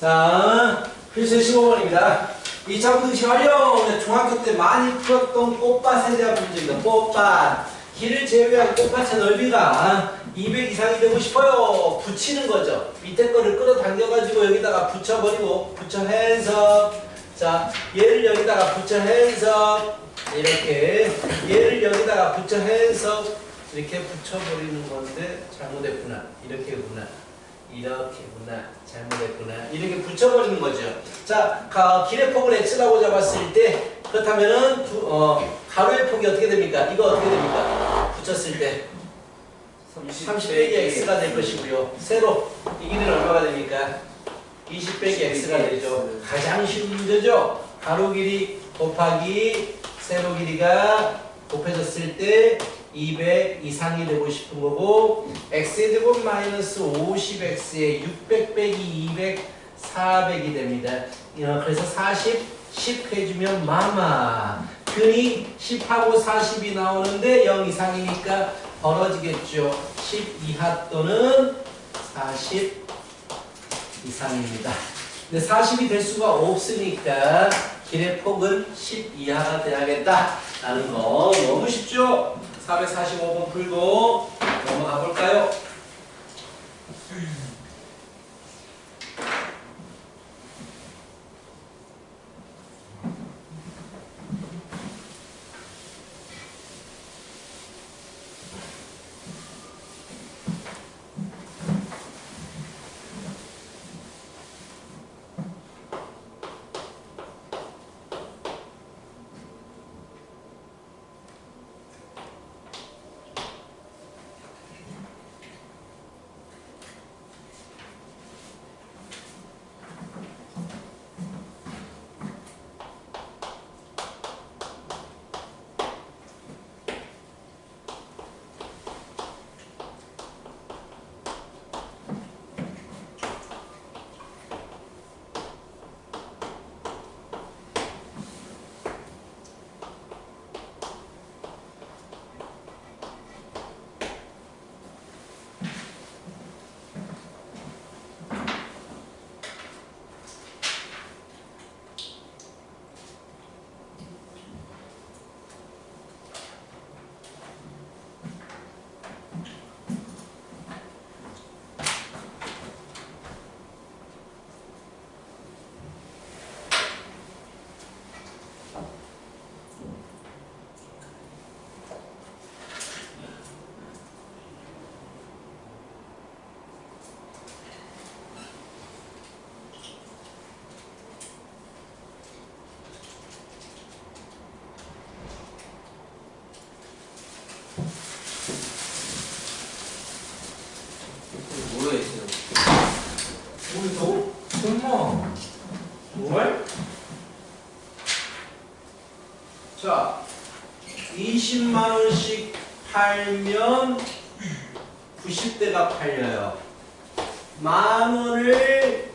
자, 필수 15번입니다. 2차 부등식 활용! 중학교 때 많이 풀었던 꽃밭에 대한 문제입니다. 꽃밭. 길을 제외한 꽃밭의 넓이가 200 이상이 되고 싶어요. 붙이는 거죠. 밑에 거를 끌어당겨가지고 여기다가 붙여버리고, 붙여해서. 자, 얘를 여기다가 붙여해서. 이렇게. 얘를 여기다가 붙여해서. 이렇게 붙여버리는 건데, 잘못했구나. 이렇게구나. 이렇게구나. 잘못했구나. 이렇게 붙여버리는 거죠. 자, 길의 폭을 x라고 잡았을 때 그렇다면은 가로의 폭이 어떻게 됩니까? 이거 어떻게 됩니까? 붙였을 때 30 빼기 x가 될 것이고요. 세로 이 길이는 얼마가 됩니까? 20 빼기 x가 되죠. 가장 쉬운 문제죠. 가로 길이 곱하기 세로 길이가 곱해졌을 때 200 이상이 되고 싶은 거고, x의 제곱 마이너스 50x에 600 빼기 200 400이 됩니다. 그래서 40 10 해주면 마마. 근이 10하고 40이 나오는데 0 이상이니까 벌어지겠죠. 10 이하 또는 40 이상입니다. 근데 40이 될 수가 없으니까 길의 폭은 10 이하가 돼야겠다라는 거 너무 쉽죠? 445번 풀고 넘어가 볼까요? 우리도? 설마 뭘? 자, 20만원씩 팔면 90대가 팔려요. 만원을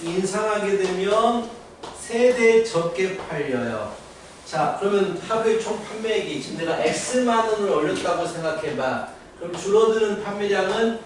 인상하게 되면 세대 적게 팔려요. 자, 그러면 하루에 총 판매액이 지금 내가 X만원을 올렸다고 생각해봐. 그럼 줄어드는 판매량은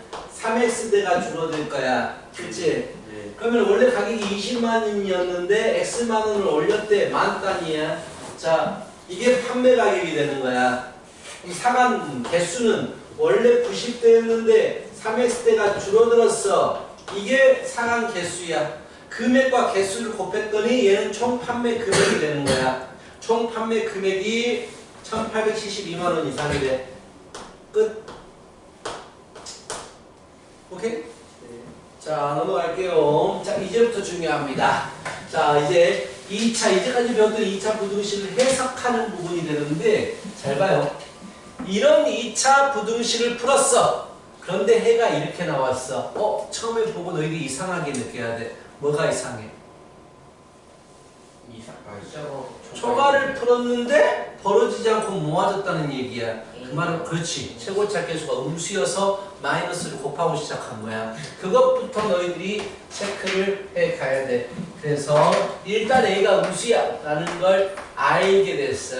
3X대가 줄어들 거야. 그치? 네. 그러면 원래 가격이 20만원이었는데 X만원을 올렸대. 만 단위야. 자, 이게 판매 가격이 되는 거야. 그럼 사간 개수는 원래 90대였는데 3X대가 줄어들었어. 이게 사간 개수야. 금액과 개수를 곱했더니 얘는 총 판매 금액이 되는 거야. 총 판매 금액이 1872만원 이상이 돼. 끝. 오케이? 네. 자, 넘어갈게요. 자, 이제부터 중요합니다. 자, 이제 2차, 이제까지 배웠던 2차 부등식을 해석하는 부분이 되는데, 잘 봐요. 이런 2차 부등식을 풀었어. 그런데 해가 이렇게 나왔어. 처음에 보고 너희들이 이상하게 느껴야 돼. 뭐가 이상해? 초과를 풀었는데 벌어지지 않고 모아졌다는 얘기야. 그 말은 그렇지. 최고차 계수가 음수여서 마이너스를 곱하고 시작한 거야. 그것부터 너희들이 체크를 해 가야 돼. 그래서 일단 A가 음수야 라는 걸 알게 됐어.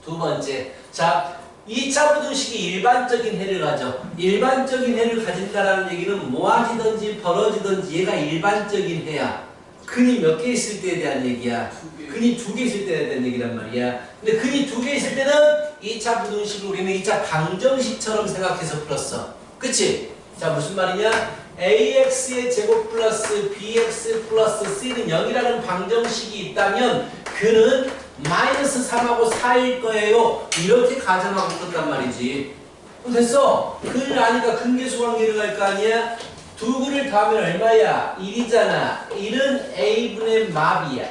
두 번째. 자, 2차 부등식이 일반적인 해를 가져. 일반적인 해를 가진다라는 얘기는 모아지든지 벌어지든지 얘가 일반적인 해야. 근이 몇 개 있을 때에 대한 얘기야. 근이 2개 있을 때에 대한 얘기란 말이야. 근데 근이 2개 있을 때는 2차 부등식을 우리는 2차 방정식처럼 생각해서 풀었어. 그치? 자, 무슨 말이냐? ax의 제곱 플러스 bx 플러스 c는 0이라는 방정식이 있다면 그는 마이너스 3하고 4일 거예요. 이렇게 가정하고 있단 말이지. 그럼 됐어. 근을 아니까 근계수 관계를 갈 거 아니야? 두 근을 더하면 얼마야? 1이잖아. 1은 a분의 마비야.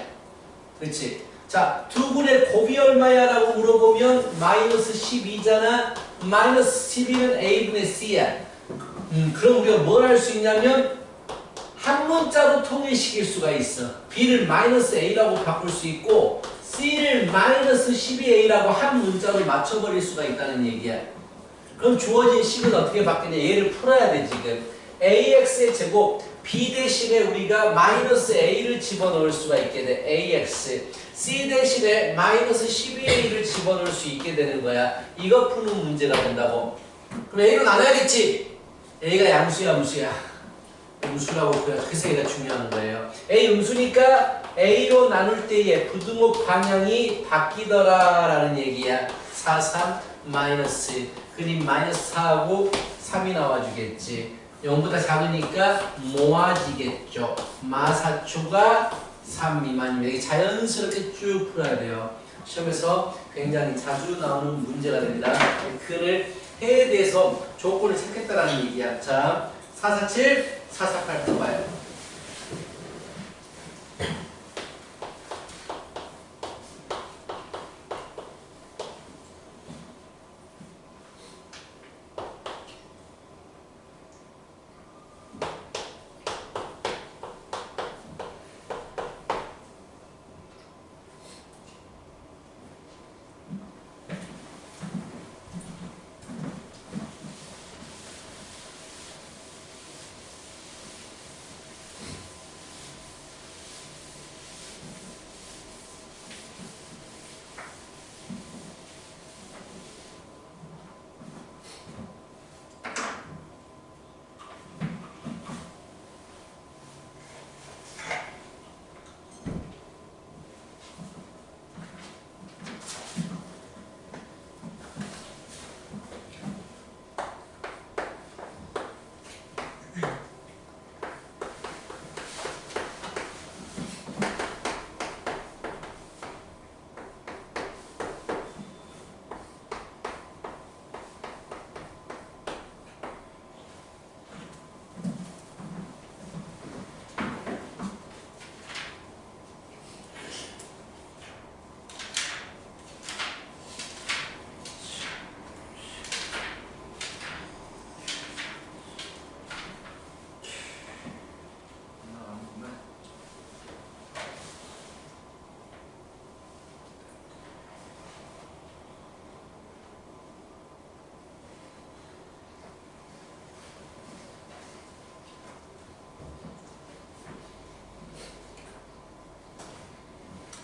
그렇지? 자, 두 근의 곱이 얼마야? 라고 물어보면 마이너스 12잖아. 마이너스 12는 a분의 c야. 그럼 우리가 뭘 할 수 있냐면 한 문자로 통일시킬 수가 있어. b를 마이너스 a라고 바꿀 수 있고 c를 마이너스 12a라고 한 문자로 맞춰버릴 수가 있다는 얘기야. 그럼 주어진 식은 어떻게 바뀌냐? 얘를 풀어야 돼 지금. ax의 제곱 b 대신에 우리가 마이너스 a를 집어넣을 수가 있게 돼. ax c 대신에 마이너스 12a를 집어넣을 수 있게 되는 거야. 이거 푸는 문제가 된다고. 그럼 a로 나눠야겠지? a가 양수야 무수야? 음수라고 그래서 얘가 중요한 거예요. a 음수니까 a로 나눌 때의 부등호 방향이 바뀌더라 라는 얘기야. 4, 3, 마이너스. 그림 마이너스 4하고 3이 나와주겠지. 0보다 작으니까 모아지겠죠. 마사초가 3 미만이면 이게 자연스럽게 쭉 풀어야 돼요. 시험에서 굉장히 자주 나오는 문제가 됩니다. 그를 해에 대해서 조건을 찾겠다라는 얘기야. 자, 447, 448 써봐요.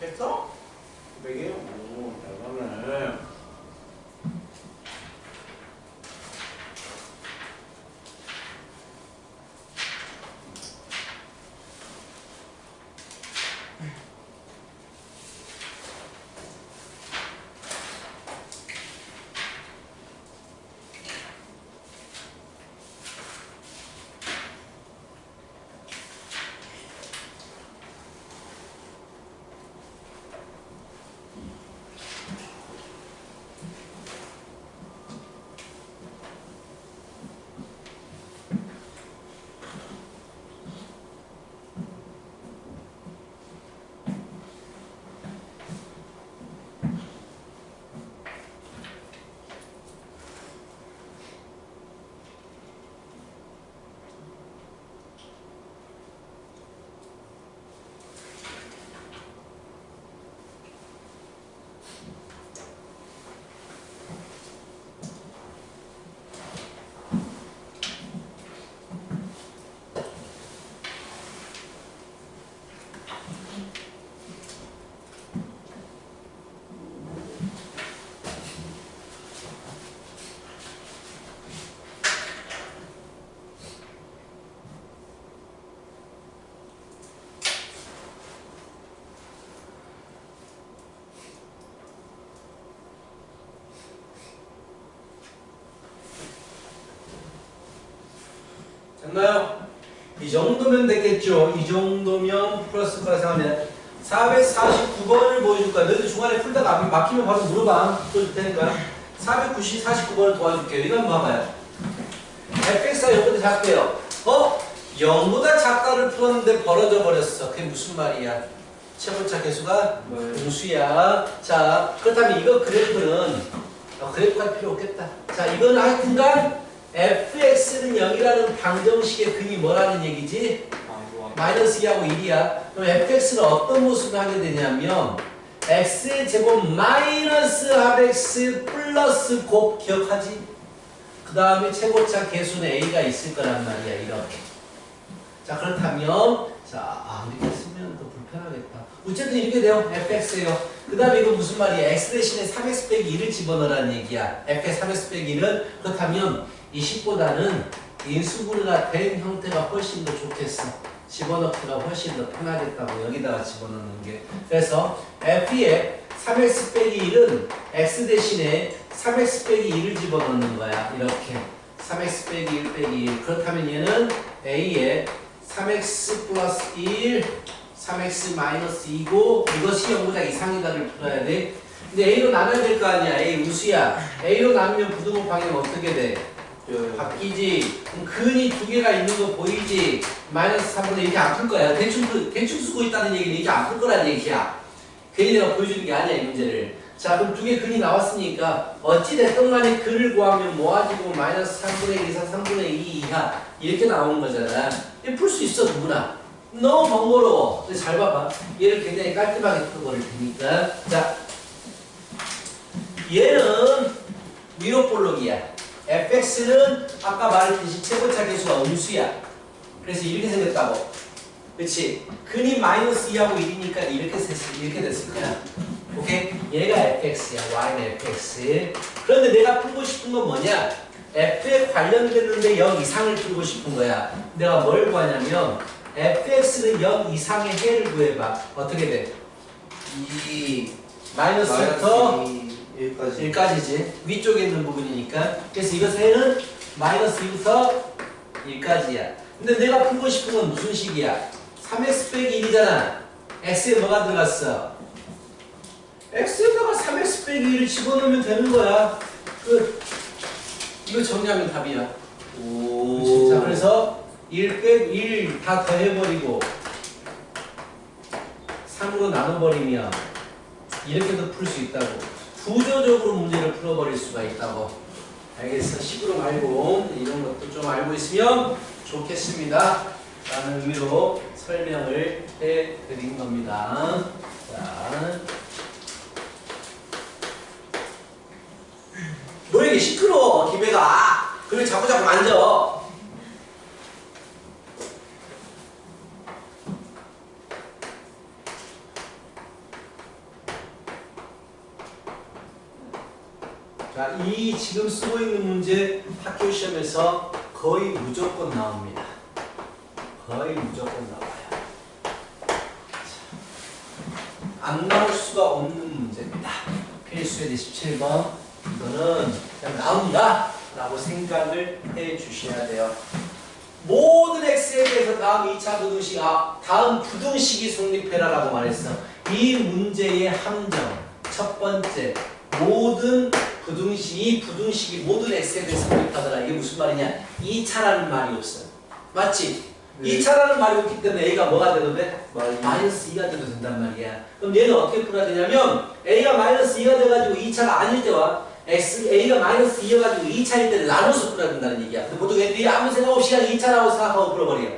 됐어? 되게 오, 잘하네. 됐나요? 이 정도면 됐겠죠? 이 정도면 플러스 발생하면 449번을 보여줄 거야. 너희들 중간에 풀다가 막히면 바로 물어봐. 풀어줄 테니까. 449번을 도와줄게요. 이거 한번 봐봐요. fx가 0보다 작대요. 0보다 작다를 풀었는데 벌어져 버렸어. 그게 무슨 말이야? 최고차 개수가 공수야. 자, 그렇다면 이거 그래프는 그래프 할 필요 없겠다. 자, 이건 하여튼간 fx는 0이라는 방정식의 근이 뭐라는 얘기지? 마이너스 2하고 1이야. 그럼 fx는 어떤 모습을 하게 되냐면 x의 제곱 마이너스 합x 플러스 곱 기억하지? 그 다음에 최고차 개수는 a가 있을 거란 말이야. 이렇게. 자, 그렇다면 이렇게 쓰면 더 불편하겠다. 어쨌든 이렇게 돼요. fx예요. 그 다음에 이건 무슨 말이야? x 대신에 3x 빼기 1을 집어넣으라는 얘기야. fx 3x 빼기 1은 그렇다면 이 식보다는 인수분해가 된 형태가 훨씬 더 좋겠어. 집어넣기가 훨씬 더 편하겠다고 여기다가 집어넣는 게. 그래서 f에 3x 빼기 1은 x 대신에 3x 빼기 1을 집어넣는 거야. 이렇게 3x 빼기 1 빼기 1. 그렇다면 얘는 a에 3x 플러스 1 3x 마이너스 2고 이것이 0보다 이상이다를 풀어야 돼. 근데 a로 나눠야 될 거 아니야. a 우수야. a로 나누면 부등호 방향 어떻게 돼? 바뀌지. 그럼 근이 두 개가 있는 거 보이지? 마이너스 3분의 이렇게 안 풀 거야. 대충 쓰고 있다는 얘기는 이제 안 풀 거라는 얘기야. 괜히 내가 보여주는 게 아니야, 이 문제를. 자, 그럼 두 개 근이 나왔으니까 어찌됐든 간에 근을 구하면 모아지고 마이너스 3분의 1 이상 3분의 2 이하 이렇게 나오는 거잖아. 풀 수 있어, 누구나. 너무 번거로워. 근데 잘 봐봐. 얘를 굉장히 깔끔하게 풀어버릴 테니까. 자, 얘는 위로 볼록이야. fx는 아까 말했듯이 최고차 개수가 음수야. 그래서 이렇게 생겼다고. 그렇지? 근이 마이너스 2하고 1이니까 이렇게 됐을 거야. 오케이? 얘가 fx야. y는 fx. 그런데 내가 풀고 싶은 건 뭐냐? f에 관련됐는데 0 이상을 풀고 싶은 거야. 내가 뭘 구하냐면 fx는 0 이상의 해를 구해봐. 어떻게 돼? 2 마이너스부터 1까지지. 위쪽에 있는 부분이니까. 그래서 이것의 해는 마이너스 2부터 1까지야. 근데 내가 풀고 싶은 건 무슨 식이야? 3x 빼기 1이잖아. x에 뭐가 들어갔어? x에다가 3x 빼기 1을 집어넣으면 되는 거야. 이거 정리하면 답이야. 오. 자, 그래서 1 빼고 1 다 더해버리고 3으로 나눠버리면 이렇게도 풀 수 있다고. 구조적으로 문제를 풀어버릴 수가 있다고. 알겠어? 식으로 말고 이런 것도 좀 알고 있으면 좋겠습니다. 라는 의미로 설명을 해드린 겁니다. 자, 뭐 이렇게 시끄러워, 기배가. 그래 자꾸 만져. 자, 이 지금 쓰고 있는 문제 학교 시험에서 거의 무조건 나옵니다. 거의 무조건 나와요. 안 나올 수가 없는 문제입니다. 필수예제 17번. 이거는 그냥 나온다 라고 생각을 해 주셔야 돼요. 모든 x에 대해서 다음 2차 부등식, 다음 부등식이 성립해라 라고 말했어. 이 문제의 함정 첫 번째, 모든 이 부등식이 모든 x에 대해서 성립하더라. 이게 무슨 말이냐? 2차라는 말이 없어. 맞지? 네. 2차라는 말이 없기 때문에 a가 뭐가 돼도 돼? 마이너스 2가 돼도 된단 말이야. 그럼 얘는 어떻게 풀어야 되냐면 a가 마이너스 2가 돼가지고 2차가 아닐 때와 a가 마이너스 2여가지고 2차일 때를 나눠서 풀어야 된다는 얘기야. 근데 보통 애들이 아무 생각 없이 그냥 2차라고 생각하고 풀어버려.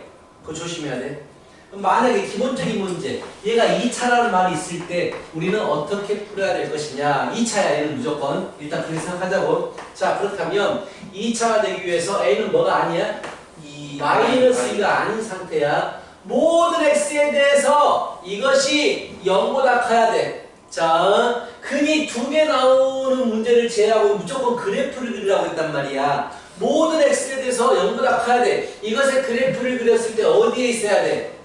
그거 조심해야 돼. 그럼 만약에 기본적인 문제, 얘가 2차라는 말이 있을 때 우리는 어떻게 풀어야 될 것이냐. 2차야 얘는 무조건. 일단 그렇게 생각하자고. 자, 그렇다면 2차가 되기 위해서 a는 뭐가 아니야? 마이너스 2가 아닌 상태야. 모든 x에 대해서 이것이 0보다 커야 돼. 자, 근이 2개 나오는 문제를 제외하고 무조건 그래프를 그리라고 했단 말이야. 모든 x에 대해서 0보다 커야 돼. 이것의 그래프를 그렸을 때 어디에 있어야 돼?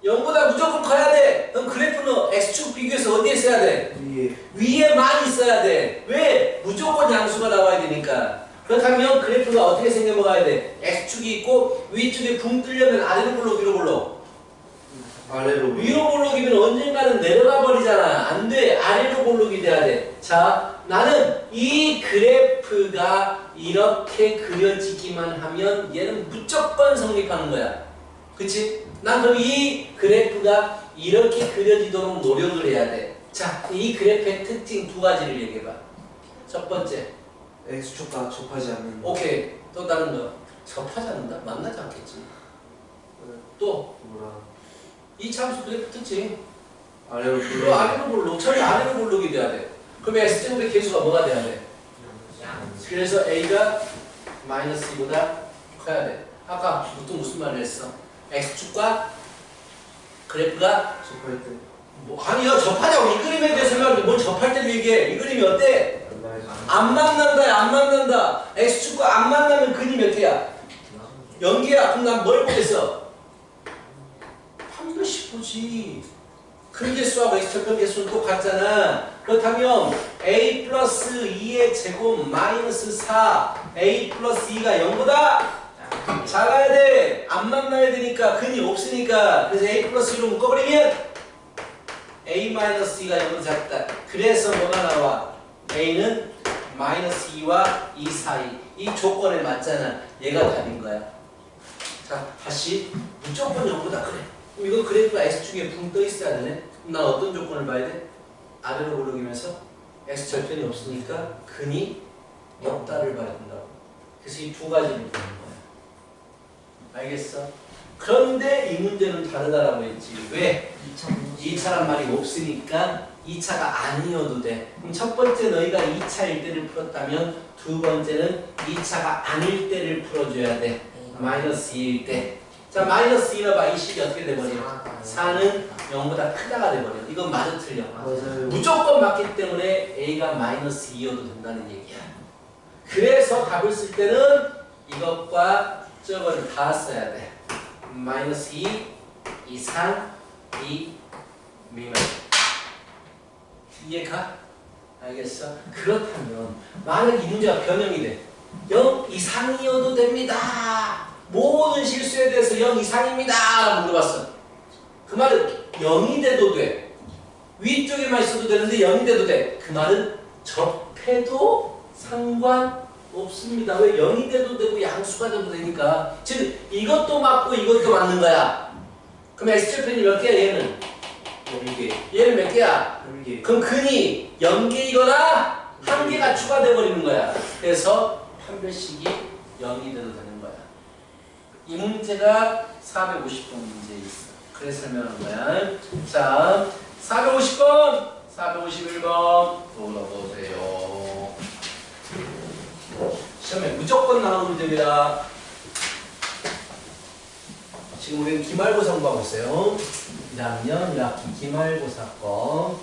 0보다 무조건 커야 돼. 그럼 그래프는 x축 비교해서 어디에 있어야 돼? 위에만 있어야 돼. 왜? 무조건 양수가 나와야 되니까. 그렇다면 그래프가 어떻게 생겨먹어야 돼? X축이 있고 위쪽에 붕 뜨려면 아래로 볼록 위로 볼록? 아래로 위로 볼록이면 언젠가는 내려가 버리잖아. 안 돼. 아래로 볼록이 돼야 돼. 자, 나는 이 그래프가 이렇게 그려지기만 하면 얘는 무조건 성립하는 거야. 그치? 난 그럼 이 그래프가 이렇게 그려지도록 노력을 해야 돼. 자, 이 그래프의 특징 두 가지를 얘기해봐. 첫 번째. X축과 접하지 않는 오케이. 또 다른 거. 접하지 않는다? 만나지 않겠지. 또. 뭐라 이 참수 그래프 특징. 아래로 또 아래로 볼록. 절대 아래로 볼록이 돼야 돼. 그럼 X제곱의 개수가 뭐가 돼야 돼? 그래서 A가 마이너스 2보다 커야 돼. 아까 또 무슨 말을 했어? X축과 그래프가 접할 때 뭐 아니야 접하자고 이 그림에 대해 설명하는데 뭘 접할 때도 얘기해. 이 그림이 어때? 안 만난다. 안 만난다. X축과 안 만나면 근이 몇 개야? 0개야. 그럼 난 뭘 보겠어? 판별식 보지. 근계수하고 X절편 개수는 똑같잖아. 그렇다면 A 플러스 2의 제곱 마이너스 4 A 플러스 2가 0보다 작아야 돼. 안 만나야 되니까 근이 없으니까. 그래서 A 플러스 2로 묶어버리면 A 마이너스 2가 0보다 작다. 그래서 뭐가 나와? A는 마이너스 2와 2 사이. 이 조건에 맞잖아. 얘가 답인 거야. 자, 다시 무조건 0보다 그래. 그럼 이거 그래프가 X축에 붕 떠 있어야 되네. 그럼 난 어떤 조건을 봐야 돼? 아래로 볼록이면서 X절편이 없으니까 근이 없다를 봐야 된다고. 그래서 이 두 가지를 보는 거야. 알겠어? 그런데 이 문제는 다르다라고 했지. 왜? 2차란 말이 없으니까 2차가 아니어도 돼. 그럼 첫 번째 너희가 2차일 때를 풀었다면 두 번째는 2차가 아닐 때를 풀어줘야 돼. 마이너스 2일 때. 자, 마이너스 2라 봐. 이 식이 어떻게 돼버려? 4는 0보다 크다가 돼버려. 이건 맞아 틀려. 맞아요. 무조건 맞기 때문에 A가 마이너스 2여도 된다는 얘기야. 그래서 답을 쓸 때는 이것과 저걸 다 써야 돼. 마이너스 2 이상 2 미만. 이해가? 알겠어? 그렇다면 만약 이 문제가 변형이 돼. 0 이상이어도 됩니다. 모든 실수에 대해서 0 이상입니다. 물어봤어. 그 말은 0이 돼도 돼. 위쪽에만 있어도 되는데 0이 돼도 돼. 그 말은 접해도 상관없습니다. 왜 0이 돼도 되고 양수가 돼도 되니까. 즉 이것도 맞고 이것도 맞는 거야. 그럼 X절편이 몇 개야 얘는? 0개 얘는 몇 개야? 1개 그럼 근이 0개이거나 1개가 추가돼 버리는 거야. 그래서 판별식이 0이 돼도 되는 거야. 이 문제가 450번 문제에 있어. 그래서 설명한 거야. 자, 450번, 451번 물어보세요. 시험에 무조건 나오는 문제입니다. 지금 우리는 기말고사 공부하고 있어요. 1학년 1학기 기말고사 거.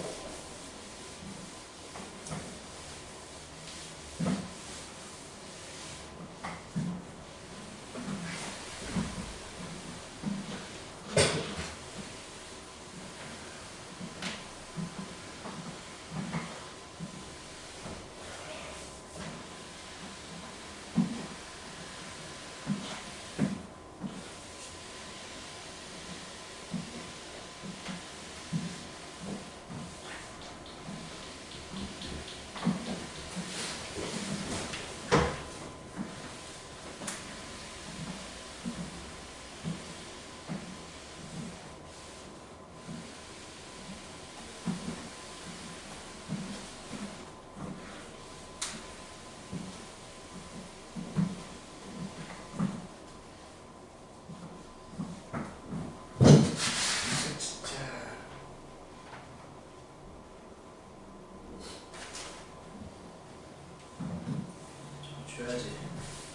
줘야지.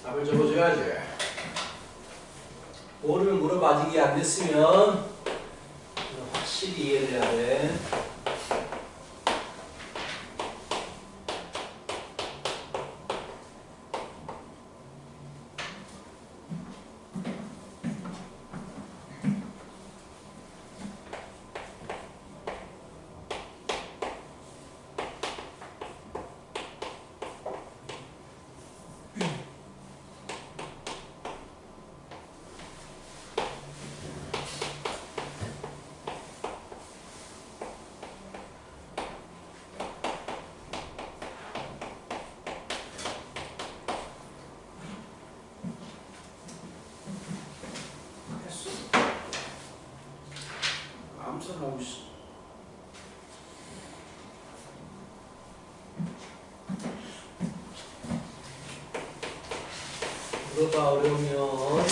답을 적어줘야지. 모르면 물어봐. 아직 이해 안 됐으면 확실히 이해를 해야 돼. 참잖아. 물어봐 어려우면.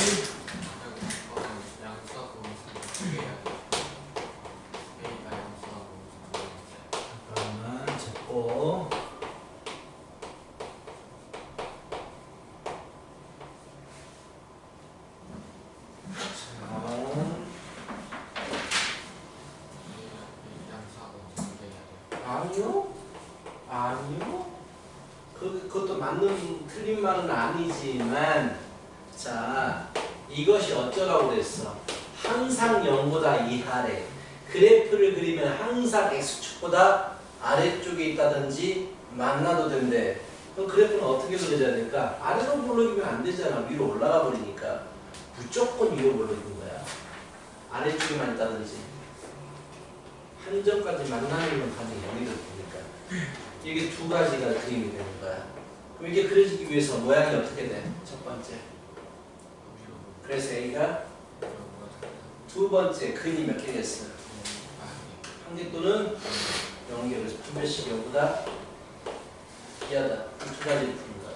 잠깐만 잡고. 아니요? 아니요? 그것도 맞는 틀린 말은 아니지만 자 이것이 어쩌라고 그랬어? 항상 0보다 이하래. 그래프를 그리면 항상 x축보다 아래쪽에 있다든지 만나도 된대. 그럼 그래프는 어떻게 그려져야 될까? 아래로 몰락이면 안 되잖아. 위로 올라가 버리니까 무조건 위로 몰락인 거야. 아래쪽에만 있다든지 한 점까지 만나는 건 가능해. 여기를 보니까 이게 두 가지가 그림이 되는 거야. 그럼 이게 그려지기 위해서 모양이 어떻게 돼? 첫 번째. 그래서 A가 두 번째 근이 몇 개겠어? 한 개 또는 0개. 그래서 분별식 0보다 이하다. 이 두 가지를 푸는 거야.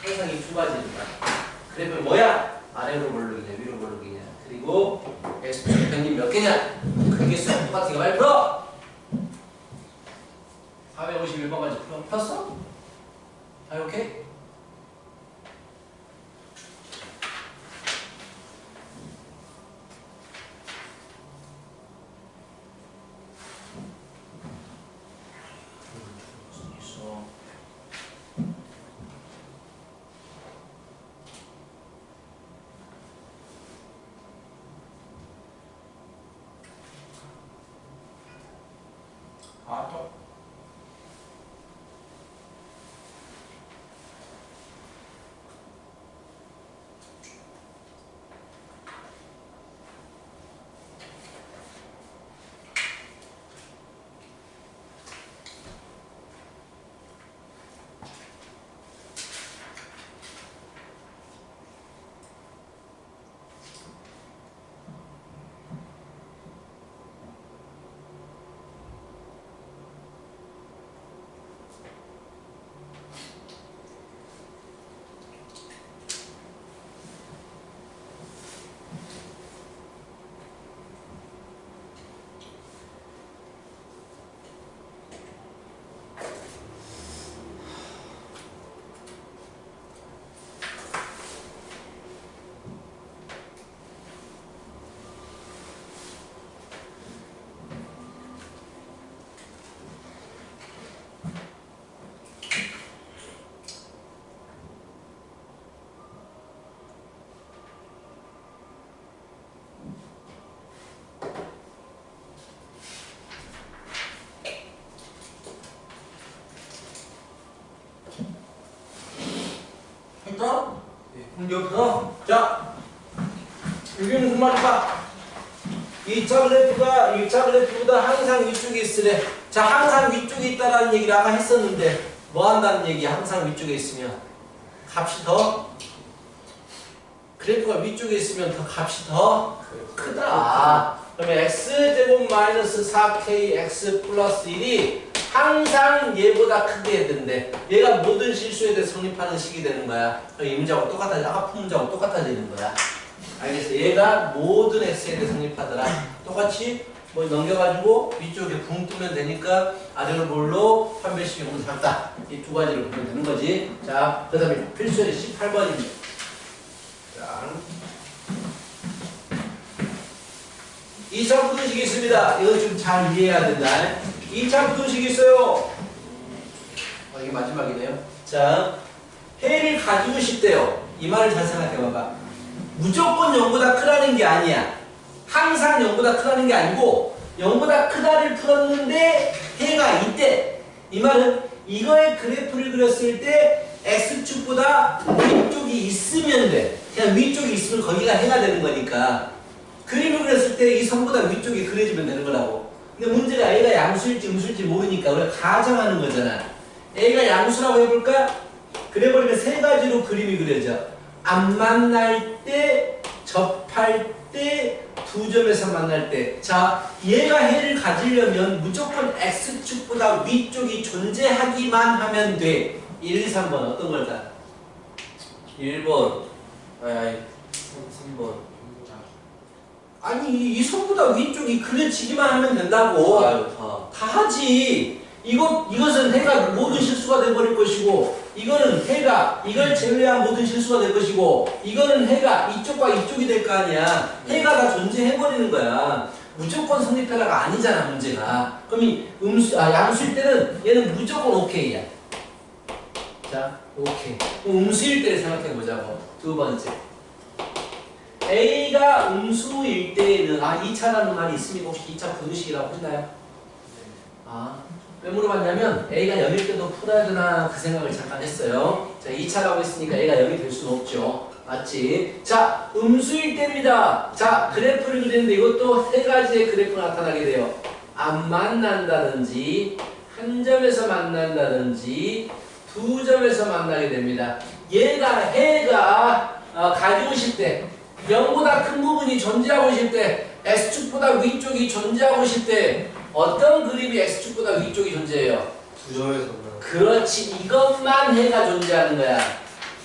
항상 이 두 가지를 봐. 그래프는 뭐야? 아래로 몰록이냐 위로 몰록이냐. 그리고 X축 평균 몇 개냐? 그게 수 똑같은 거 빨리 풀어! 451번까지 풀었어? 아, 오케이? 있어. 아, 또. 했어? 네. 여기서 자 여기는 그 말이야. 2차 그래프보다 항상 위쪽에 있으래. 자 항상 위쪽에 있다라는 얘기를 아까 했었는데 뭐 한다는 얘기야? 항상 위쪽에 있으면 값이 더 그래프가 위쪽에 있으면 더 값이 더 크다. 그러면 x제곱 마이너스 4kx 플러스 1이 항상 얘보다 크게 해야 된대. 얘가 모든 실수에 대해 성립하는 식이 되는 거야. 이 문제하고 똑같아지, 아까 푼 문제하고 똑같아지는 거야. 알겠어? 얘가 모든 x에 대해 성립하더라. 똑같이 뭐 넘겨가지고 위쪽에 붕 뜨면 되니까 아래로 볼로 판별식 용도 잡다. 이 두 가지를 보면 되는 거지. 자, 그 다음에 필수의 18번입니다. 자. 2차 부등식이 있습니다. 이거 좀 잘 이해해야 된다. 2차 부등식이 있어요. 이게 마지막이네요. 자, 해를 가지고 싶대요. 이 말을 잘 생각해 봐봐. 무조건 0보다 크다는 게 아니야. 항상 0보다 크다는 게 아니고 0보다 크다를 풀었는데 해가 있대. 이 말은 이거의 그래프를 그렸을 때 x축보다 위쪽이 있으면 돼. 그냥 위쪽이 있으면 거기가 해가 되는 거니까. 그림을 그렸을 때 이 선보다 위쪽이 그려지면 되는 거라고. 근데 문제가 A가 양수일지 음수일지 모르니까 우리가 가정하는 거잖아. A가 양수라고 해볼까? 그래버리면 세 가지로 그림이 그려져. 안 만날 때, 접할 때, 두 점에서 만날 때, 자, 얘가 해를 가지려면 무조건 x축보다 위쪽이 존재하기만 하면 돼. 1, 2, 3번 어떤 걸까? 1번, 아니, 3번. 아니, 이 선보다 위쪽이 그려지기만 하면 된다고. 아유, 다 하지. 이것은 해가 모든 실수가 돼버릴 것이고, 이거는 해가 이걸 제외한 모든 실수가 될 것이고, 이거는 해가 이쪽과 이쪽이 될 거 아니야. 해가 다 존재해버리는 거야. 무조건 성립해라가 아니잖아, 문제가. 그럼 이 양수일 때는 얘는 무조건 오케이야. 자, 오케이. 그럼 음수일 때를 생각해보자고. 두 번째. A가 음수일 때는 2차라는 말이 있습니까? 혹시 2차 부등식이라고 하시나요? 왜 물어봤냐면 A가 0일 때도 풀어야 되나 그 생각을 잠깐 했어요. 자, 2차라고 했으니까 A가 0이 될 수는 없죠. 맞지? 자, 음수일 때입니다. 자, 그래프를 그리는데 이것도 세 가지의 그래프가 나타나게 돼요. 안 만난다든지, 한 점에서 만난다든지, 두 점에서 만나게 됩니다. 해가 가지고 있을 때, 0보다 큰 부분이 존재하고 있을 때, X축보다 위쪽이 존재하고 있을 때, 어떤 그림이 X축보다 위쪽이 존재해요? 두 점에서 만나. 그렇지. 이것만 해가 존재하는 거야.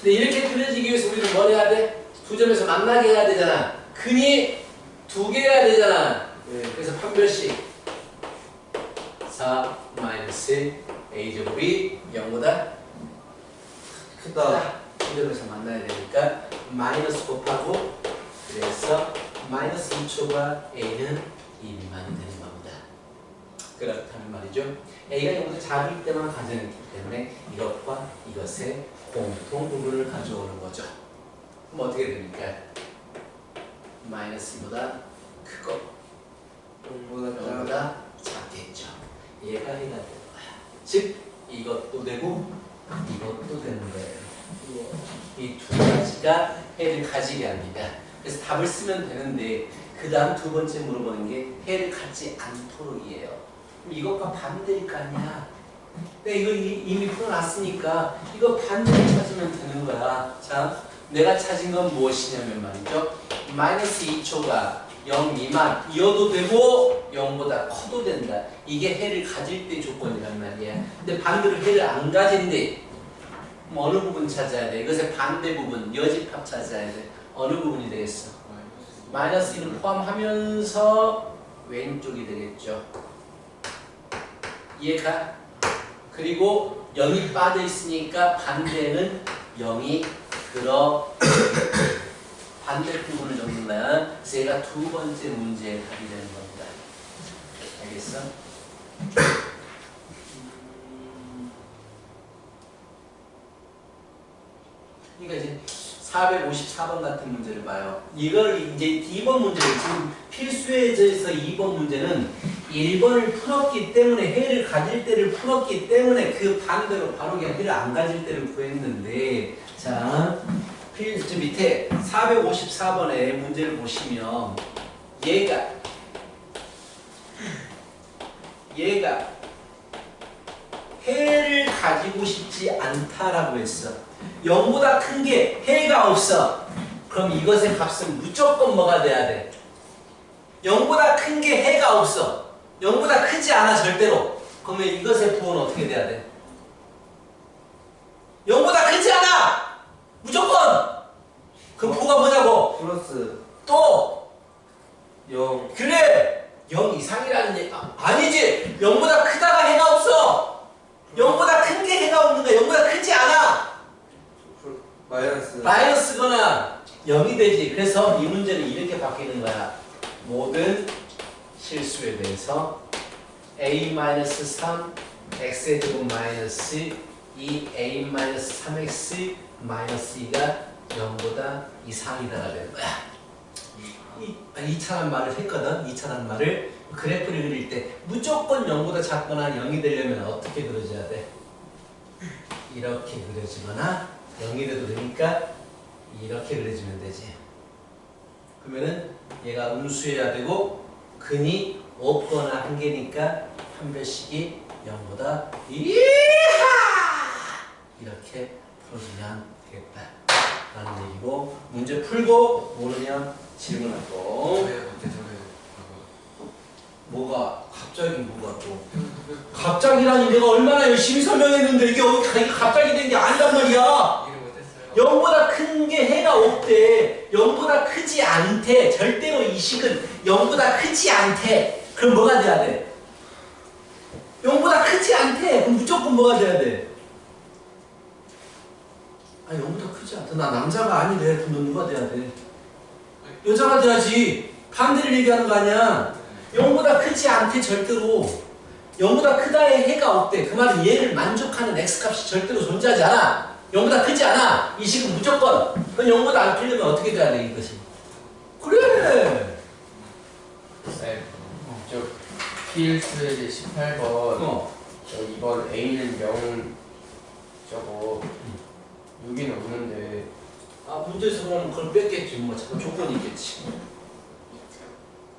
근데 이렇게 그려지기 위해서 우리는 뭘 해야 돼? 두 점에서 만나게 해야 되잖아. 근이 두 개 해야 되잖아. 네. 그래서 판별식 4 마이너스 a제곱이 0보다 크다. 두 점에서 만나야 되니까 마이너스 곱하고, 그래서 마이너스 2초가 a는 1만 되는 겁니다. 그렇다는 말이죠. A가 0보다 작을 때만 가정했기 때문에 이것과 이것의 공통 부분을 가져오는 거죠. 그럼 어떻게 됩니까? 마이너스 2보다 크고 0보다 작겠죠. 얘가 해가 되는 거야. 즉 이것도 되고 이것도 되는 거예요. 이 두 가지가 해를 가지게 합니다. 그래서 답을 쓰면 되는데 그 다음 두 번째 물어보는 게 해를 갖지 않도록이에요. 그럼 이것과 반대일 거 아니야. 근데 이거 이미 풀어놨으니까 이거 반대를 찾으면 되는 거야. 자, 내가 찾은 건 무엇이냐면 말이죠. 마이너스 2초가 0 미만 이어도 되고 0보다 커도 된다. 이게 해를 가질 때 조건이란 말이야. 근데 반대로 해를 안 가진대. 그럼 어느 부분 찾아야 돼? 이것의 반대 부분, 여집합 찾아야 돼. 어느 부분이 되겠어? 마이너스 1을 포함하면서 왼쪽이 되겠죠. 이해가? 그리고 0이 빠져 있으니까 반대는 0이 들어 반대 부분을 적는 거야. 그래서 얘가 두 번째 문제의 답이 되는 겁니다. 알겠어? 그러니까 이제 454번 같은 문제를 봐요. 이걸 이제 2번 문제를 지금 필수에서 2번 문제는 1번을 풀었기 때문에 해를 가질 때를 풀었기 때문에 그 반대로 바로 그냥 해를 안 가질 때를 구했는데, 자, 저 밑에 454번의 문제를 보시면 얘가 해를 가지고 싶지 않다라고 했어. 0보다 큰 게 해가 없어. 그럼 이것의 값은 무조건 뭐가 돼야 돼? 0보다 큰 게 해가 없어. 0보다 크지 않아 절대로. 그러면 이것의 부호는 어떻게 돼야 돼? 0보다 크지 않아! 무조건! 그럼 부호가 뭐냐고? 플러스 또! 0. 그래! 0 이상이라는 얘기 아니지! 0보다 크다가 해가 없어! 0보다 큰 게 해가 없는 거야. 0보다 크지 않아! 마이너스거나 0이 되지. 그래서 이 문제는 이렇게 바뀌는 거야. 모든 실수에 대해서 a-3 x의 제곱 마이너스 2a-3x 마이너스 2가 0보다 이상이다가 되는 거야. 2차란 말을 했거든. 2차란 말을 그래프를 그릴 때 무조건 0보다 작거나 0이 되려면 어떻게 그려져야 돼? 이렇게 그려지거나 0이 돼도 되니까 이렇게 그려지면 되지. 그러면은 얘가 음수여야 되고 근이 없거나 한 개니까 판별식이 0보다 이하 이렇게 풀어주면 되겠다 라는 얘기고, 문제 풀고 모르면 질문하고. 왜 그때 뭐가 갑자기 뭐가 또 갑자기라니 내가 얼마나 열심히 설명했는데 이게 갑자기 된 게 아니란 말이야. 이해를 못했어요. 0보다 큰 게 해가 없대. 0보다 크지 않대. 절대로 이 식은 0보다 크지 않대. 그럼 뭐가 돼야 돼? 0보다 크지 않대. 그럼 무조건 뭐가 돼야 돼? 아니 0보다 크지 않다. 나 남자가 아니래. 그럼 너 누가 돼야 돼? 여자가 돼야지. 반대를 얘기하는 거 아니야. 0보다 크지 않대 절대로. 0보다 크다의 해가 없대. 그 말은 얘를 만족하는 x값이 절대로 존재하지 않아. 0보다 크지 않아. 이 식은 무조건. 그럼 0보다 안 크려면 어떻게 돼야 돼 이것이? 그래. 네. 저 필수의 18번. 저 이번 A는 0 저거 여기는 없는데. 아 문제에서 그러면 그걸 뺐겠지. 뭐 잠깐 조건이 있겠지.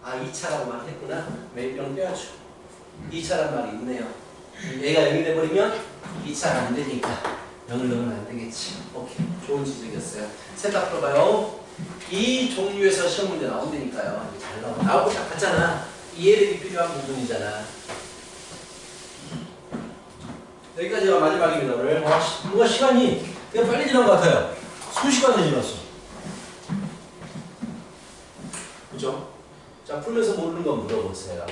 아 2차라고 말했구나. 매일 빼야죠. 2차란 말이 있네요. A가 0이 돼버리면 2차가 안 되니까 0을 넣으면 안 되겠지. 오케이. 좋은 지적이었어요. 생각 풀어봐요. 이 종류에서 시험 문제 나온다니까요. 잘 나와. 나올 거 딱 봤잖아. 이해력이 필요한 부분이잖아. 여기까지가 마지막입니다. 오늘 뭔가 시간이 그냥 빨리 지난 것 같아요. 순식간에 지났어. 그죠? 자, 풀면서 모르는 거 물어보세요.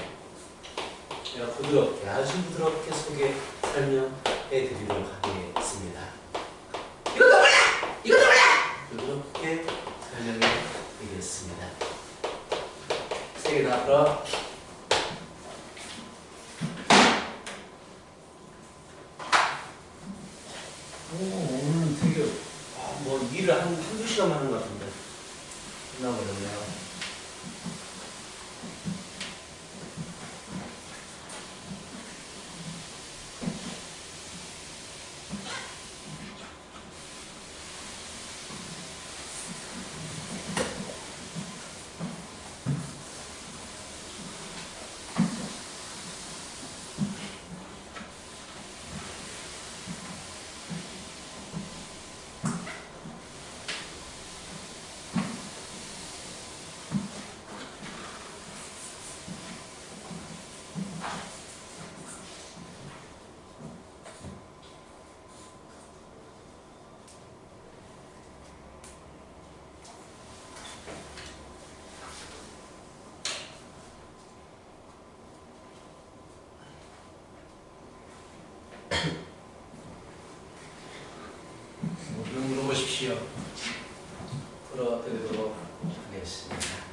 제가 부드럽게, 아주 부드럽게 소개, 설명해 드리도록 하겠습니다. 이것도 몰라! 이것도 몰라! 부드럽게 설명해 드리겠습니다. 세 개 다 풀어. 오늘 되게, 뭐, 일을 한두 시간 하는 것 같은데. 끝나버렸네요. 물어보십시오. 풀어드리도록 하겠습니다.